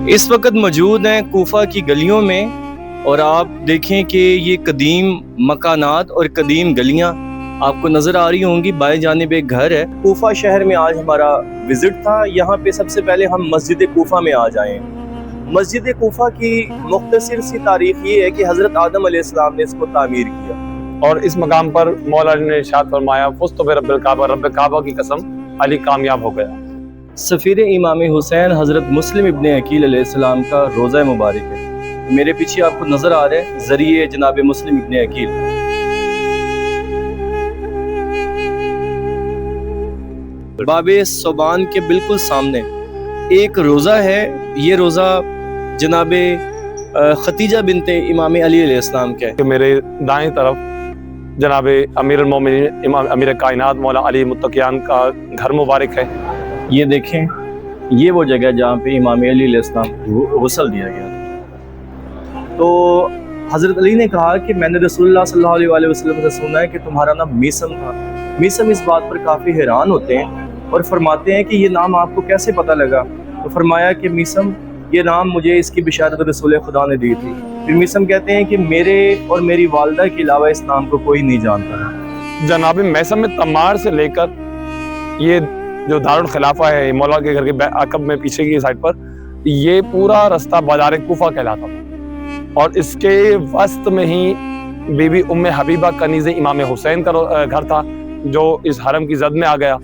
اس وقت موجود ہیں کوفہ کی گلیوں میں، اور آپ دیکھیں کہ یہ قدیم مکانات اور قدیم گلیاں آپ کو نظر آ رہی ہوں گی۔ بائیں جانب ایک گھر ہے۔ کوفہ شہر میں آج ہمارا وزٹ تھا۔ یہاں پہ سب سے پہلے ہم مسجد کوفہ میں آ جائیں۔ مسجد کوفہ کی مختصر سی تاریخ یہ ہے کہ حضرت آدم علیہ السلام نے اس کو تعمیر کیا، اور اس مقام پر مولا نے ارشاد فرمایا فزت برب الکعبہ، رب کعبہ کی قسم علی کامیاب ہو گیا۔ سفیر امام حسین حضرت مسلم ابن عقیل علیہ السلام کا روضہ مبارک ہے۔ میرے پیچھے آپ کو نظر آ رہا ہے ذریعہ جناب مسلم ابن عقیل۔ باب صوبان کے بالکل سامنے ایک روضہ ہے۔ یہ روضہ جناب ختیجہ بنت امام علی علیہ السلام کا ہے۔ کہ میرے دائیں طرف جناب امیر المومنین امام امیر کائنات مولا علی متقیان کا گھر مبارک ہے۔ یہ دیکھیں، یہ وہ جگہ جہاں پہ امام علی علیہ السلام کو غسل دیا گیا تھا۔ تو حضرت علی نے کہا کہ میں نے رسول اللہ صلی اللہ علیہ وسلم سے سنا ہے کہ تمہارا نام میسم تھا۔ میسم اس بات پر کافی حیران ہوتے ہیں اور فرماتے ہیں کہ یہ نام آپ کو کیسے پتہ لگا؟ تو فرمایا کہ میسم یہ نام مجھے اس کی بشارت رسول خدا نے دی تھی۔ پھر میسم کہتے ہیں کہ میرے اور میری والدہ کے علاوہ اس نام کو کوئی نہیں جانتا تھا۔ جناب میسم تمار سے لے کر یہ جو دارالخلافہ ہے مولا کے گھر کے عقب میں پیچھے کی سائڈ پر، یہ پورا رستہ بازار کوفہ کہلاتا تھا، اور اس کے وسط میں ہی بی بی ام حبیبہ کنیز امام حسین کا گھر تھا جو اس حرم کی زد میں آ گیا۔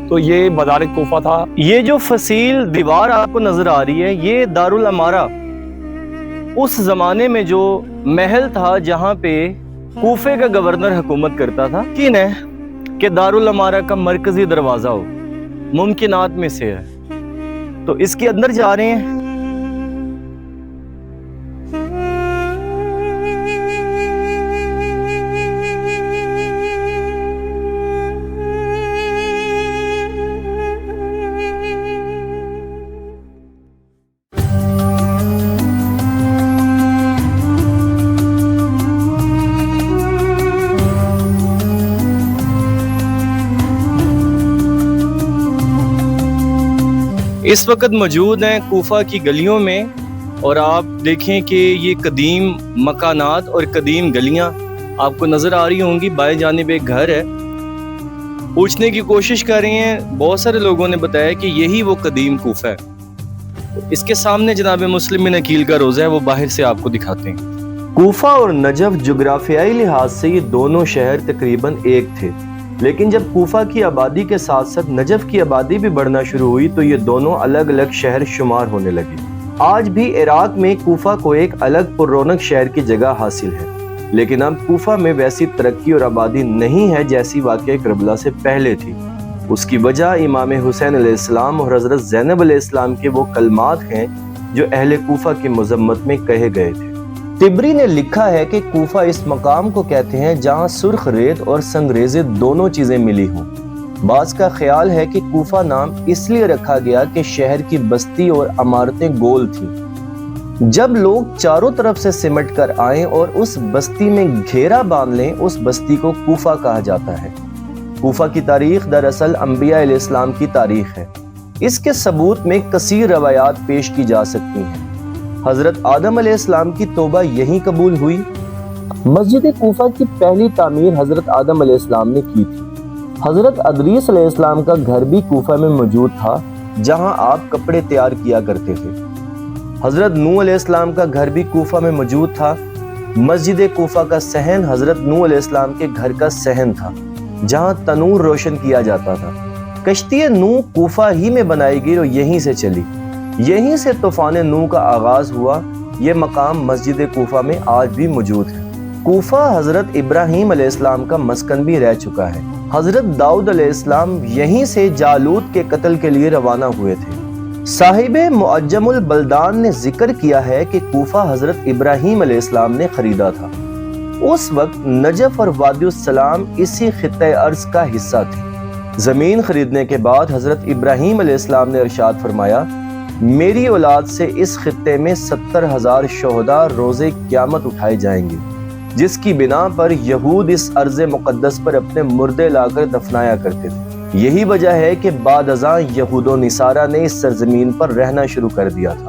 تو یہ بازار کوفہ تھا۔ یہ جو فصیل دیوار آپ کو نظر آ رہی ہے، یہ دارالامارہ اس زمانے میں جو محل تھا جہاں پہ کوفے کا گورنر حکومت کرتا تھا۔ یقین ہے کہ دارالامارہ کا مرکزی دروازہ ہو، ممکنات میں سے ہے۔ تو اس کے اندر جا رہے ہیں۔ اس وقت موجود ہیں کوفہ کی گلیوں میں، اور آپ دیکھیں کہ یہ قدیم مکانات اور قدیم گلیاں آپ کو نظر آ رہی ہوں گی۔ بائیں جانب ایک گھر ہے۔ پوچھنے کی کوشش کر رہے ہیں، بہت سارے لوگوں نے بتایا کہ یہی وہ قدیم کوفہ ہے۔ اس کے سامنے جناب مسلم بن عقیل کا روضہ ہے، وہ باہر سے آپ کو دکھاتے ہیں۔ کوفہ اور نجف جغرافیائی لحاظ سے یہ دونوں شہر تقریباً ایک تھے، لیکن جب کوفہ کی آبادی کے ساتھ ساتھ نجف کی آبادی بھی بڑھنا شروع ہوئی تو یہ دونوں الگ الگ شہر شمار ہونے لگے۔ آج بھی عراق میں کوفہ کو ایک الگ پر رونق شہر کی جگہ حاصل ہے، لیکن اب کوفہ میں ویسی ترقی اور آبادی نہیں ہے جیسی واقعہ کربلا سے پہلے تھی۔ اس کی وجہ امام حسین علیہ السلام اور حضرت زینب علیہ السلام کے وہ کلمات ہیں جو اہل کوفہ کی مذمت میں کہے گئے تھے۔ طبری نے لکھا ہے کہ کوفہ اس مقام کو کہتے ہیں جہاں سرخ ریت اور سنگریزے دونوں چیزیں ملی ہوں۔ بعض کا خیال ہے کہ کوفہ نام اس لیے رکھا گیا کہ شہر کی بستی اور عمارتیں گول تھیں۔ جب لوگ چاروں طرف سے سمٹ کر آئیں اور اس بستی میں گھیرا باندھ لیں، اس بستی کو کوفہ کہا جاتا ہے۔ کوفہ کی تاریخ دراصل انبیاء علیہ السلام کی تاریخ ہے۔ اس کے ثبوت میں کثیر روایات پیش کی جا سکتی ہیں۔ حضرت آدم علیہ السلام کی توبہ یہیں قبول ہوئی۔ مسجد کوفہ کی پہلی تعمیر حضرت آدم علیہ السلام نے کی تھی۔ حضرت ادریس علیہ السلام کا گھر بھی کوفہ میں موجود تھا جہاں آپ کپڑے تیار کیا کرتے تھے۔ حضرت نوح علیہ السلام کا گھر بھی کوفہ میں موجود تھا۔ مسجد کوفہ کا صحن حضرت نوح علیہ السلام کے گھر کا صحن تھا جہاں تنور روشن کیا جاتا تھا۔ کشتی نوح کوفہ ہی میں بنائی گئی اور یہیں سے چلی۔ یہیں سے طوفان نوح کا آغاز ہوا۔ یہ مقام مسجد کوفہ میں آج بھی موجود ہے۔ کوفہ حضرت ابراہیم علیہ السلام کا مسکن بھی رہ چکا ہے۔ حضرت داؤد علیہ السلام یہیں سے جالوت کے قتل کے لیے روانہ ہوئے تھے۔ صاحب معجم البلدان نے ذکر کیا ہے کہ کوفہ حضرت ابراہیم علیہ السلام نے خریدا تھا۔ اس وقت نجف اور وادی السلام اسی خطہ ارض کا حصہ تھے۔ زمین خریدنے کے بعد حضرت ابراہیم علیہ السلام نے ارشاد فرمایا، میری اولاد سے اس خطے میں 70,000 شہداء روز قیامت اٹھائے جائیں گے، جس کی بنا پر یہود اس ارض مقدس پر اپنے مردے لا کر دفنایا کرتے تھے۔ یہی وجہ ہے کہ بعد ازاں یہود و نصارہ نے اس سرزمین پر رہنا شروع کر دیا تھا۔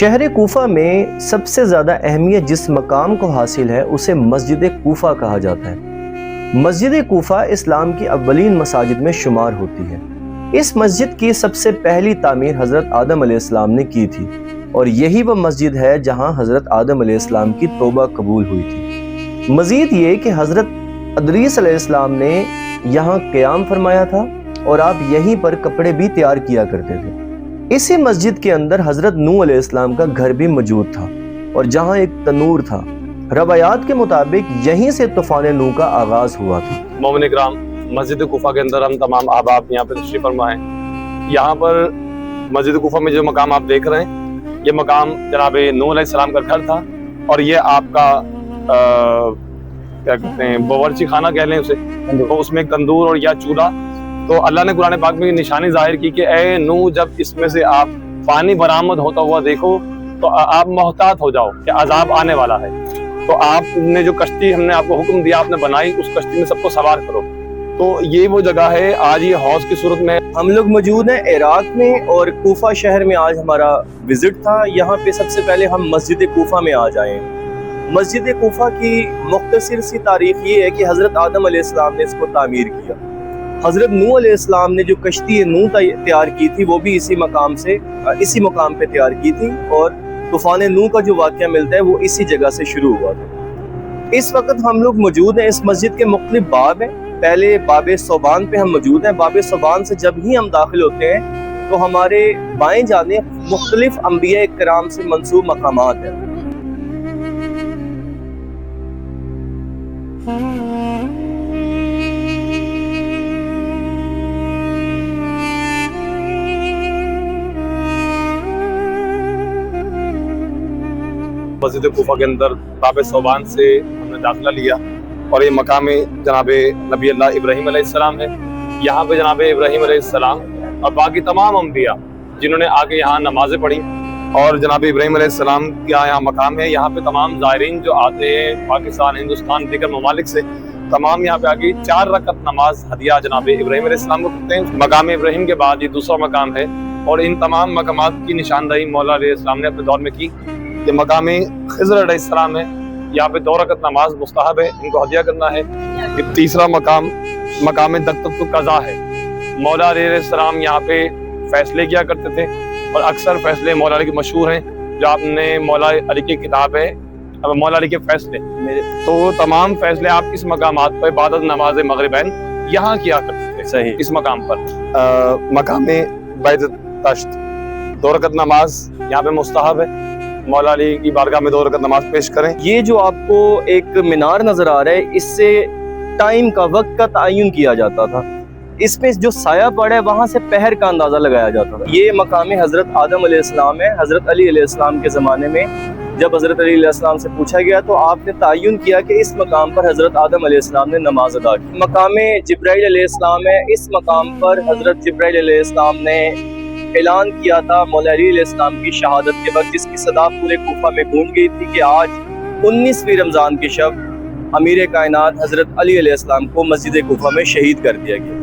شہر کوفہ میں سب سے زیادہ اہمیت جس مقام کو حاصل ہے اسے مسجد کوفہ کہا جاتا ہے۔ مسجد کوفہ اسلام کی اولین مساجد میں شمار ہوتی ہے۔ اس مسجد کی سب سے پہلی تعمیر حضرت آدم علیہ السلام نے کی تھی، اور یہی وہ مسجد ہے جہاں حضرت آدم علیہ السلام کی توبہ قبول ہوئی تھی۔ مزید یہ کہ حضرت ادریس علیہ السلام نے یہاں قیام فرمایا تھا، اور آپ یہیں پر کپڑے بھی تیار کیا کرتے تھے۔ اسی مسجد کے اندر حضرت نوح علیہ السلام کا گھر بھی موجود تھا، اور جہاں ایک تنور تھا۔ روایات کے مطابق یہیں سے طوفان نوح کا آغاز ہوا تھا۔ مومن اکرام، مسجد کوفہ کے اندر ہم تمام احباب یہاں پہ تشریف فرما ہیں۔ یہاں پر مسجد کوفہ میں جو مقام آپ دیکھ رہے ہیں، یہ مقام جناب نوح علیہ السلام کا گھر تھا، اور یہ آپ کا کیا کہتے ہیں باورچی خانہ کہہ لیں اسے، تو اس میں ایک تندور اور یا چولہا۔ تو اللہ نے قرآن پاک میں یہ نشانی ظاہر کی کہ اے نوح، جب اس میں سے آپ پانی برآمد ہوتا ہوا دیکھو تو آپ محتاط ہو جاؤ کہ عذاب آنے والا ہے۔ تو آپ نے جو کشتی ہم نے آپ کو حکم دیا آپ نے بنائی، اس کشتی میں سب کو سوار کرو۔ تو یہ وہ جگہ ہے، آج یہ حوض کی صورت میں ہم لوگ موجود ہیں عراق میں، اور کوفہ شہر میں آج ہمارا وزٹ تھا۔ یہاں پہ سب سے پہلے ہم مسجد کوفہ میں آج آئے ہیں۔ مسجد کوفہ کی مختصر سی تاریخ یہ ہے کہ حضرت آدم علیہ السلام نے اس کو تعمیر کیا۔ حضرت نوح علیہ السلام نے جو کشتی نوح تیار کی تھی وہ بھی اسی مقام پہ تیار کی تھی، اور طوفان نوح کا جو واقعہ ملتا ہے وہ اسی جگہ سے شروع ہوا تھا۔ اس وقت ہم لوگ موجود ہیں، اس مسجد کے مختلف باب ہیں۔ پہلے باب صوبان پہ ہم موجود ہیں۔ باب صوبان سے جب ہی ہم داخل ہوتے ہیں تو ہمارے بائیں جانب مختلف انبیاء کرام سے منسوب مقامات ہیں۔ مسجد کوفہ کے اندر باب صوبان سے ہم نے داخلہ لیا، اور یہ مقام جناب نبی اللہ ابراہیم علیہ السلام ہے۔ یہاں پہ جناب ابراہیم علیہ السلام اور باقی تمام انبیاء جنہوں نے آ کے یہاں نمازیں پڑھی، اور جناب ابراہیم علیہ السلام کا یہاں مقام ہے۔ یہاں پہ تمام زائرین جو آتے ہیں پاکستان، ہندوستان، دیگر ممالک سے، تمام یہاں پہ آ کے 4 رکعت نماز ہدیہ جناب ابراہیم علیہ السلام کو کرتے ہیں۔ مقام ابراہیم کے بعد یہ دوسرا مقام ہے، اور ان تمام مقامات کی نشاندہی مولا علیہ السلام نے اپنے دور میں کی۔ یہ مقام خضر علیہ السلام ہے، یہاں پہ 2 رکعت نماز مستحب ہے، ان کو ہدیہ کرنا ہے۔ یہ تیسرا مقام دقت القضاء ہے۔ مولا علیہ السلام یہاں پہ فیصلے کیا کرتے تھے، اور اکثر فیصلے مولا علی کے مشہور ہیں، جو آپ نے مولا علی کی کتاب ہے مولا علی کے فیصلے، تو وہ تمام فیصلے آپ اس مقامات پر بعد از نماز مغربین یہاں کیا کرتے تھے۔ صحیح۔ اس مقام پر مقام بیت تشت 2 رکعت نماز یہاں پہ مستحب ہے، مولا علی کی بارگاہ میں 2 رکعت نماز پیش کریں۔ یہ جو آپ کو ایک مینار نظر آ رہا ہے، اس سے ٹائم کا، وقت کا تعین کیا جاتا تھا۔ اس میں جو سایہ پڑا ہے وہاں سے پہر کا اندازہ لگایا جاتا تھا۔ یہ مقام حضرت آدم علیہ السلام ہے۔ حضرت علی علیہ السلام کے زمانے میں جب حضرت علی علیہ السلام سے پوچھا گیا تو آپ نے تعین کیا کہ اس مقام پر حضرت آدم علیہ السلام نے نماز ادا کی۔ مقام جبرائیل علیہ السلام ہے۔ اس مقام پر حضرت جبرائیل علیہ السلام نے اعلان کیا تھا مولا علی علیہ السلام کی شہادت کے وقت، جس کی صدا پورے کوفہ میں گونج گئی تھی کہ آج 19ویں رمضان کی شب امیر کائنات حضرت علی علیہ السلام کو مسجد کوفہ میں شہید کر دیا گیا۔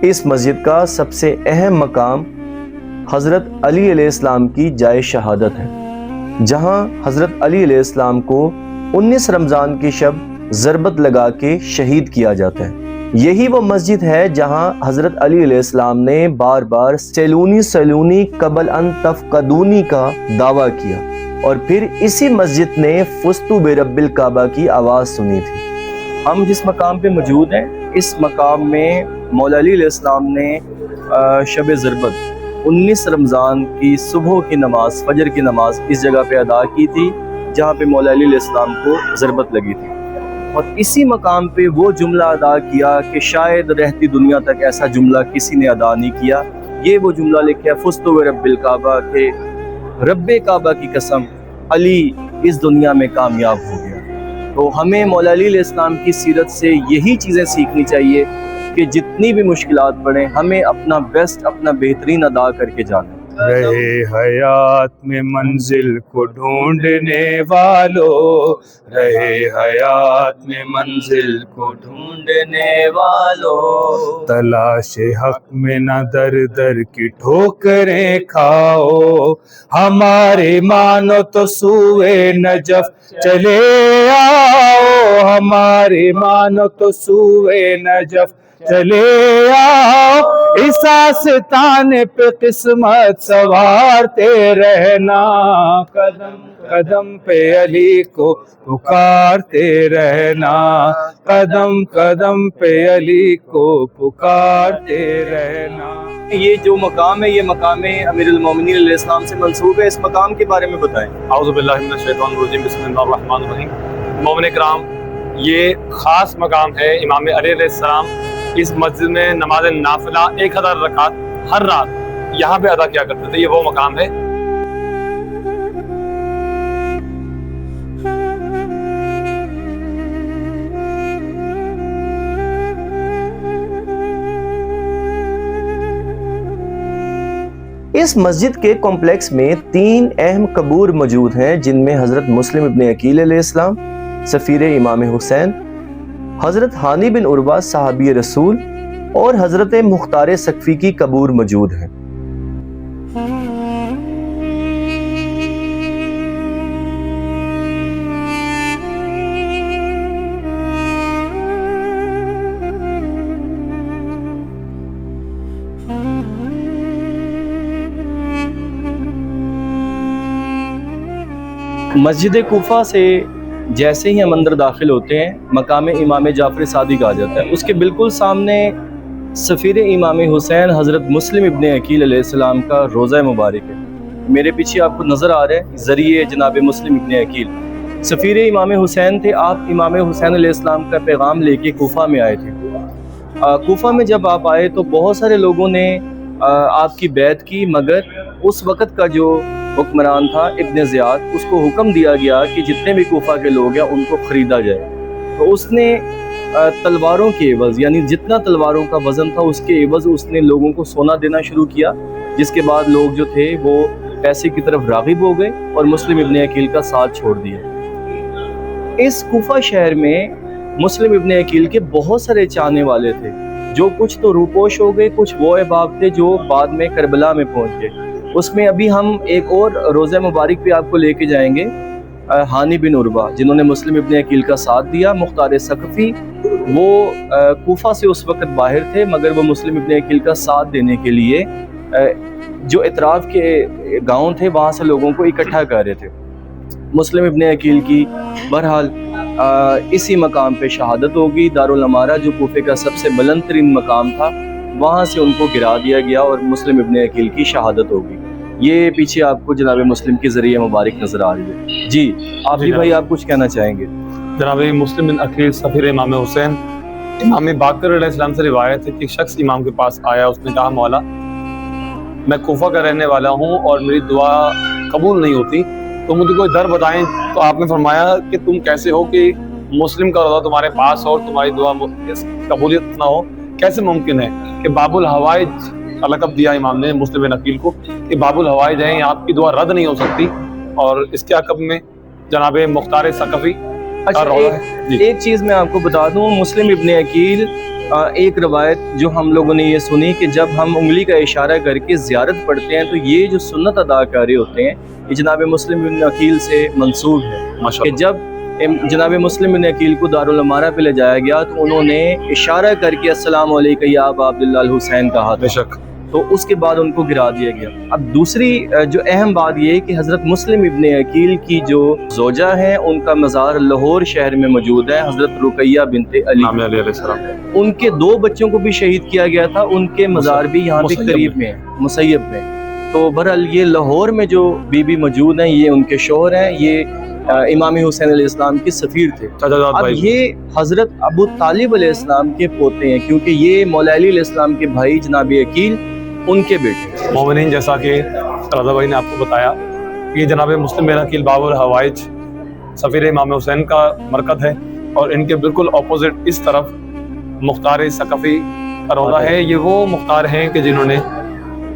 اس مسجد کا سب سے اہم مقام حضرت علی علیہ السلام کی جائے شہادت ہے، جہاں حضرت علی علیہ السلام کو 19 رمضان کی شب ضربت لگا کے شہید کیا جاتا ہے۔ یہی وہ مسجد ہے جہاں حضرت علی علیہ السلام نے بار بار سیلونی قبل ان تفقدونی کا دعویٰ کیا، اور پھر اسی مسجد نے فستو برب الکعبہ کی آواز سنی تھی۔ ہم جس مقام پہ موجود ہیں، اس مقام میں مولا علی علیہ السلام نے شب ضربت 19 رمضان کی صبح کی نماز، فجر کی نماز اس جگہ پہ ادا کی تھی جہاں پہ مولا علی علیہ السلام کو ضربت لگی تھی، اور اسی مقام پہ وہ جملہ ادا کیا کہ شاید رہتی دنیا تک ایسا جملہ کسی نے ادا نہیں کیا۔ یہ وہ جملہ لکھا ہے فزت برب الکعبہ کہ رب کعبہ کی قسم علی اس دنیا میں کامیاب ہو گیا۔ تو ہمیں مولا علی علیہ السلام کی سیرت سے یہی چیزیں سیکھنی چاہیے کہ جتنی بھی مشکلات پڑیں ہمیں اپنا بیسٹ، اپنا بہترین ادا کر کے جانا ہے۔ رہے حیات میں منزل کو ڈھونڈنے والوں، رہے حیات میں منزل کو ڈھونڈنے والوں، تلاش حق میں نہ در در کی ٹھوکریں کھاؤ، ہمارے مانو تو سوئے نجف چلے آؤ، ہمارے مانو تو سوئے نجف چلے آؤ، اس آستان پہ قسمت سنوارتے رہنا، قدم قدم پہ علی کو پکارتے رہنا، قدم قدم پہ علی کو پکارتے رہنا۔ یہ جو مقام ہے یہ مقام امیر المومنین علیہ السلام سے منسوب ہے، اس مقام کے بارے میں بتائیں۔ اعوذ باللہ من الشیطان الرجیم، بسم اللہ الرحمن الرحیم۔ مومن کرام، یہ خاص مقام ہے امام علی علیہ السلام اس مسجد میں نماز نافلہ 1000 رکعت ہر رات یہاں پہ ادا کیا کرتے تھے، یہ وہ مقام ہے۔ اس مسجد کے کمپلیکس میں 3 اہم قبور موجود ہیں، جن میں حضرت مسلم ابن عقیل علیہ السلام، سفیر امام حسین، حضرت ہانی بن عروہ صحابی رسول اور حضرت مختار ثقفی کی قبور موجود ہیں۔ مسجد کوفہ سے جیسے ہی ہم اندر داخل ہوتے ہیں مقام امام جعفر صادق آ جاتا ہے، اس کے بالکل سامنے سفیر امام حسین حضرت مسلم ابن عقیل علیہ السلام کا روضہ مبارک ہے۔ میرے پیچھے آپ کو نظر آ رہا ہے ذریعے جناب مسلم ابن عقیل، سفیر امام حسین تھے۔ آپ امام حسین علیہ السلام کا پیغام لے کے کوفہ میں آئے تھے۔ کوفہ میں جب آپ آئے تو بہت سارے لوگوں نے آپ کی بیعت کی، مگر اس وقت کا جو حکمران تھا ابن زیاد، اس کو حکم دیا گیا کہ جتنے بھی کوفہ کے لوگ ہیں ان کو خریدا جائے۔ تو اس نے تلواروں کے عوض، یعنی جتنا تلواروں کا وزن تھا اس کے عوض اس نے لوگوں کو سونا دینا شروع کیا، جس کے بعد لوگ جو تھے وہ پیسے کی طرف راغب ہو گئے اور مسلم ابن عقیل کا ساتھ چھوڑ دیا۔ اس کوفہ شہر میں مسلم ابن عقیل کے بہت سارے چاہنے والے تھے، جو کچھ تو روپوش ہو گئے، کچھ وہ احباب تھے جو بعد میں کربلا میں پہنچ گئے۔ اس میں ابھی ہم ایک اور روضہ مبارک پہ آپ کو لے کے جائیں گے، ہانی بن عروہ جنہوں نے مسلم ابن عقیل کا ساتھ دیا۔ مختار ثقفی وہ کوفہ سے اس وقت باہر تھے، مگر وہ مسلم ابن عقیل کا ساتھ دینے کے لیے جو اطراف کے گاؤں تھے وہاں سے لوگوں کو اکٹھا کر رہے تھے۔ مسلم ابن عقیل کی بہرحال اسی مقام پہ شہادت ہوگی۔ دارالامارہ جو کوفے کا سب سے بلند ترین مقام تھا، وہاں سے ان کو گرا دیا گیا اور مسلم ابن عقیل کی شہادت ہوگی۔ یہ پیچھے آپ کو جناب مسلم کے ذریعے مبارک نظر آ رہی ہے۔ جی عابدی بھائی، آپ کچھ کہنا چاہیں گے؟ جناب مسلم بن عقیل سفیر امام حسین، امام باقر علیہ السلام سے روایت ہے کہ ایک شخص امام کے پاس آیا، اس نے کہا مولا میں کوفہ کا رہنے والا ہوں اور میری دعا قبول نہیں ہوتی، تو مجھے کوئی در بتائیں۔ تو آپ نے فرمایا کہ تم کیسے ہو کہ مسلم کا روضہ تمہارے پاس ہو اور تمہاری دعا قبولیت نہ ہو، کیسے ممکن ہے؟ کہ باب الحوائج کا لقب دیا امام نے مسلم بن عقیل کو کہ باب الحوائج ہیں، آپ کی دعا رد نہیں ہو سکتی، اور اس کے عقب میں جناب مختار ثقفی کا روضہ ہے۔ ایک چیز میں آپ کو بتا دوں، مسلم ابن عقیل ایک روایت جو ہم لوگوں نے یہ سنی کہ جب ہم انگلی کا اشارہ کر کے زیارت پڑھتے ہیں تو یہ جو سنت ادا کارے ہوتے ہیں یہ جناب مسلم ابن عقیل سے منسوب ہے کہ جب جناب مسلم بن عقیل کو دارالامارہ پہ لے جایا گیا تو انہوں نے اشارہ کر کے السلام علیکم یا ابا عبداللہ الحسین کہا تھا، بے شک، تو اس کے بعد ان کو گرا دیا گیا۔ اب دوسری جو اہم بات یہ ہے کہ حضرت مسلم ابن عقیل کی جو زوجہ ہیں ان کا مزار لاہور شہر میں موجود ہے، حضرت رقیہ بنت علی علیہ السلام۔ ان کے 2 بچوں کو بھی شہید کیا گیا تھا، ان کے مزار بھی یہاں پہ قریب میں ہیں، مسیب میں۔ تو بہرحال یہ لاہور میں جو بی بی موجود ہیں یہ ان کے شوہر ہیں، یہ امام حسین علیہ السلام کے سفیر تھے۔ اب یہ حضرت ابو طالب علیہ السلام کے پوتے ہیں، کیونکہ یہ مولا علی علیہ السلام کے بھائی جناب عقیل ان کے بیٹے۔ مومنین، جیسا کہ رضا بھائی نے آپ کو بتایا، یہ جناب مسلم بن عقیل باب الحوائج سفیر امام حسین کا مرکز ہے، اور ان کے بالکل اپوزٹ اس طرف مختار ثقفی کا روضہ ہے۔ یہ وہ مختار ہیں کہ جنہوں نے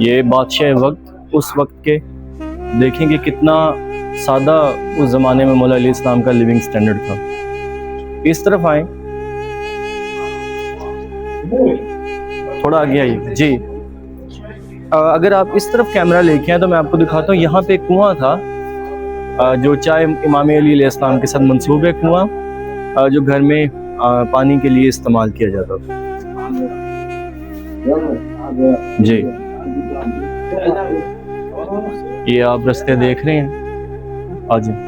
یہ بادشاہ وقت اس وقت کے دیکھیں کہ کتنا سادہ اس زمانے میں مولا علیہ السلام کا لیونگ سٹینڈرڈ تھا. اس طرف آئیں, تھوڑا آگے آئیے جی. اگر آپ اس طرف کیمرہ لے کے آئیں تو میں آپ کو دکھاتا ہوں. یہاں پہ ایک کنواں تھا جو چاہے امام علی علیہ السلام کے ساتھ منسوب ہے کنواں جو گھر میں پانی کے لیے استعمال کیا جاتا تھا. جی یہ آپ رستے دیکھ رہے ہیں, آ جائیں.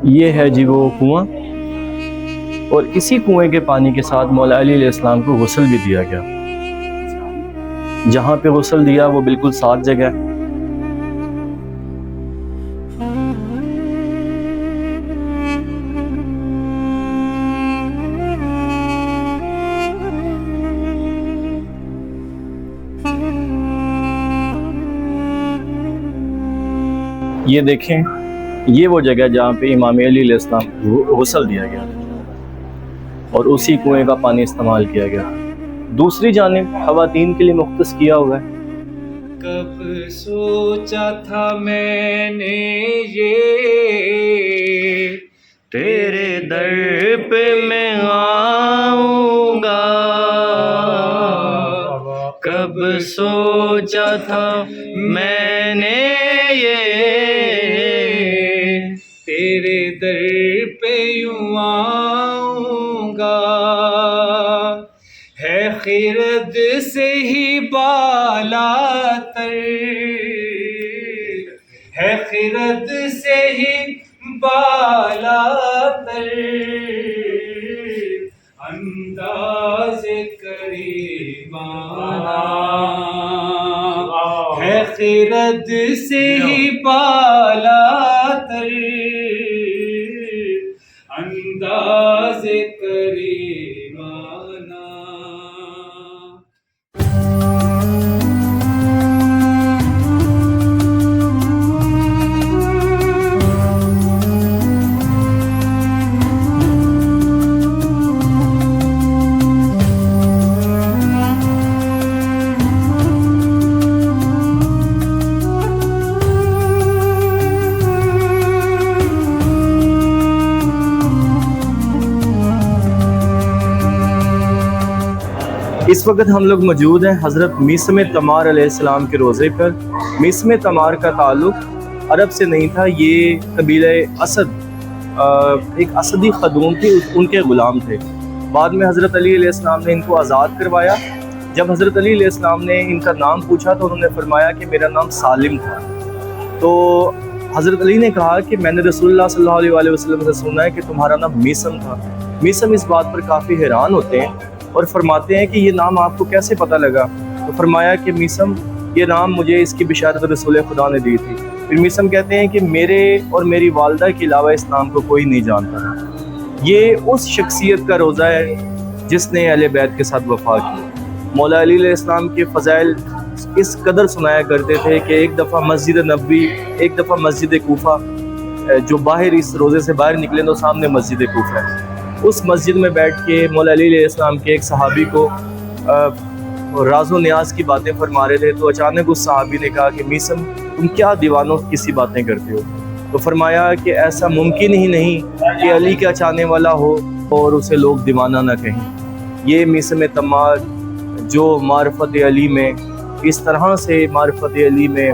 یہ ہے جی وہ کنواں, اور اسی کنویں کے پانی کے ساتھ مولا علی علیہ السلام کو غسل بھی دیا گیا. جہاں پہ غسل دیا وہ بالکل صاف جگہ ہے. یہ دیکھیں یہ وہ جگہ جہاں پہ امام علی علیہ السلام کو غسل دیا گیا اور اسی کنویں کا پانی استعمال کیا گیا. دوسری جانب خواتین کے لیے مختص کیا ہوا ہے. کب سوچا تھا میں نے یہ تیرے در پہ میں آؤں گا, کب سوچا تھا میں نے یہ تیرے در پہ یوں آؤں گا, ہے خرد سے ہی بالا تر, ہے خرد سے ہی بالا تر, انداز کریمانہ ہے خرد سے ہی بالا تر, انداز کریمانہ. اس وقت ہم لوگ موجود ہیں حضرت میثم تمار علیہ السلام کے روضے پر. میثم تمار کا تعلق عرب سے نہیں تھا, یہ قبیلہ اسد ایک اسدی خدوم تھی, ان کے غلام تھے. بعد میں حضرت علی علیہ السلام نے ان کو آزاد کروایا. جب حضرت علی علیہ السلام نے ان کا نام پوچھا تو انہوں نے فرمایا کہ میرا نام سالم تھا. تو حضرت علی نے کہا کہ میں نے رسول اللہ صلی اللہ علیہ وسلم سے سنا ہے کہ تمہارا نام میثم تھا. میثم اس بات پر کافی حیران ہوتے ہیں اور فرماتے ہیں کہ یہ نام آپ کو کیسے پتہ لگا؟ تو فرمایا کہ میثم یہ نام مجھے اس کی بشارت رسول خدا نے دی تھی. پھر میثم کہتے ہیں کہ میرے اور میری والدہ کے علاوہ اس نام کو کوئی نہیں جانتا تھا. یہ اس شخصیت کا روزہ ہے جس نے اہل بیت کے ساتھ وفا کی. مولا علی علیہ السلام کے فضائل اس قدر سنایا کرتے تھے کہ ایک دفعہ مسجد نبوی, ایک دفعہ مسجد کوفہ, جو باہر اس روزے سے باہر نکلے تو سامنے مسجد کوفہ ہے, اس مسجد میں بیٹھ کے مولا علی علیہ السلام کے ایک صحابی کو راز و نیاز کی باتیں فرما رہے تھے. تو اچانک اس صحابی نے کہا کہ میثم تم کیا دیوانوں کسی باتیں کرتے ہو؟ تو فرمایا کہ ایسا ممکن ہی نہیں کہ علی کا چاہنے والا ہو اور اسے لوگ دیوانہ نہ کہیں. یہ میثم تمار جو معرفت علی میں اس طرح سے معرفت علی میں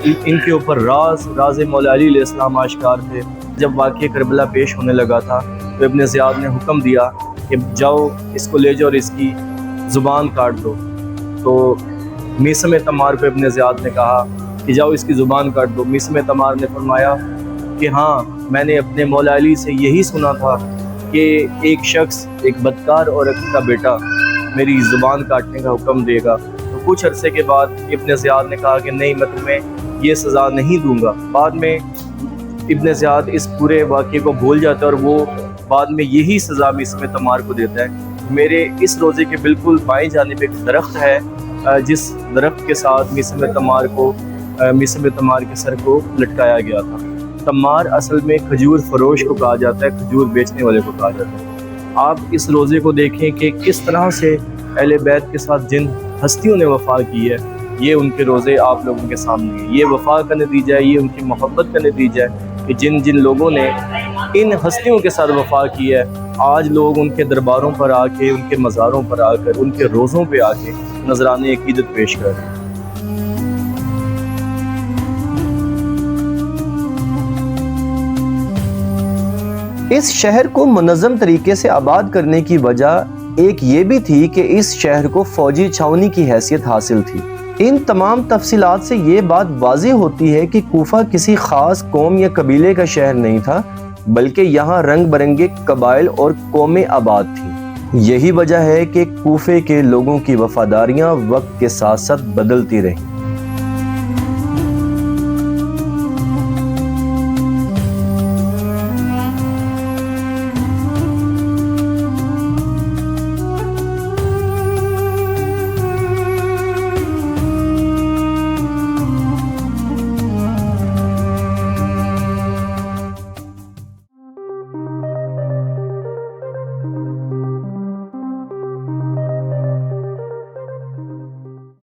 ان کے اوپر راز مولا علی علیہ السلام آشکار تھے. جب واقعہ کربلا پیش ہونے لگا تھا تو ابن زیاد نے حکم دیا کہ جاؤ اس کو لے جاؤ اور اس کی زبان کاٹ دو. تو میثم تمار کو ابن زیاد نے کہا کہ جاؤ اس کی زبان کاٹ دو. میثم تمار نے فرمایا کہ ہاں میں نے اپنے مولا علی سے یہی سنا تھا کہ ایک شخص, ایک بدکار عورت کا بیٹا میری زبان کاٹنے کا حکم دے گا. تو کچھ عرصے کے بعد ابن زیاد نے کہا کہ نہیں میں تمہیں یہ سزا نہیں دوں گا. بعد میں ابن زیاد اس پورے واقعے کو بھول جاتا ہے اور وہ بعد میں یہی سزا میثم تمار کو دیتا ہے. میرے اس روزے کے بالکل بائیں جانب ایک درخت ہے جس درخت کے ساتھ میسم تمار کے سر کو لٹکایا گیا تھا۔ تمار اصل میں کھجور فروش کو کہا جاتا ہے، کھجور بیچنے والے کو کہا جاتا ہے۔ آپ اس روزے کو دیکھیں کہ کس طرح سے اہل بیت کے ساتھ جن ہستیوں نے وفا کی ہے، یہ ان کے روزے آپ لوگوں کے سامنے ہیں۔ یہ وفا کا نتیجہ ہے، یہ ان کی محبت کا نتیجہ ہے کہ جن جن لوگوں نے ان ہستیوں کے ساتھ وفا کی ہے، آج لوگ ان کے درباروں پر آ کے، ان کے مزاروں پر آ کر، ان کے روزوں پہ آ کے نذرانے عقیدت پیش کر رہے ہیں۔ اس شہر کو منظم طریقے سے آباد کرنے کی وجہ ایک یہ بھی تھی کہ اس شہر کو فوجی چھاؤنی کی حیثیت حاصل تھی۔ ان تمام تفصیلات سے یہ بات واضح ہوتی ہے کہ کوفہ کسی خاص قوم یا قبیلے کا شہر نہیں تھا، بلکہ یہاں رنگ برنگے قبائل اور قومیں آباد تھیں۔ یہی وجہ ہے کہ کوفے کے لوگوں کی وفاداریاں وقت کے ساتھ ساتھ بدلتی رہیں۔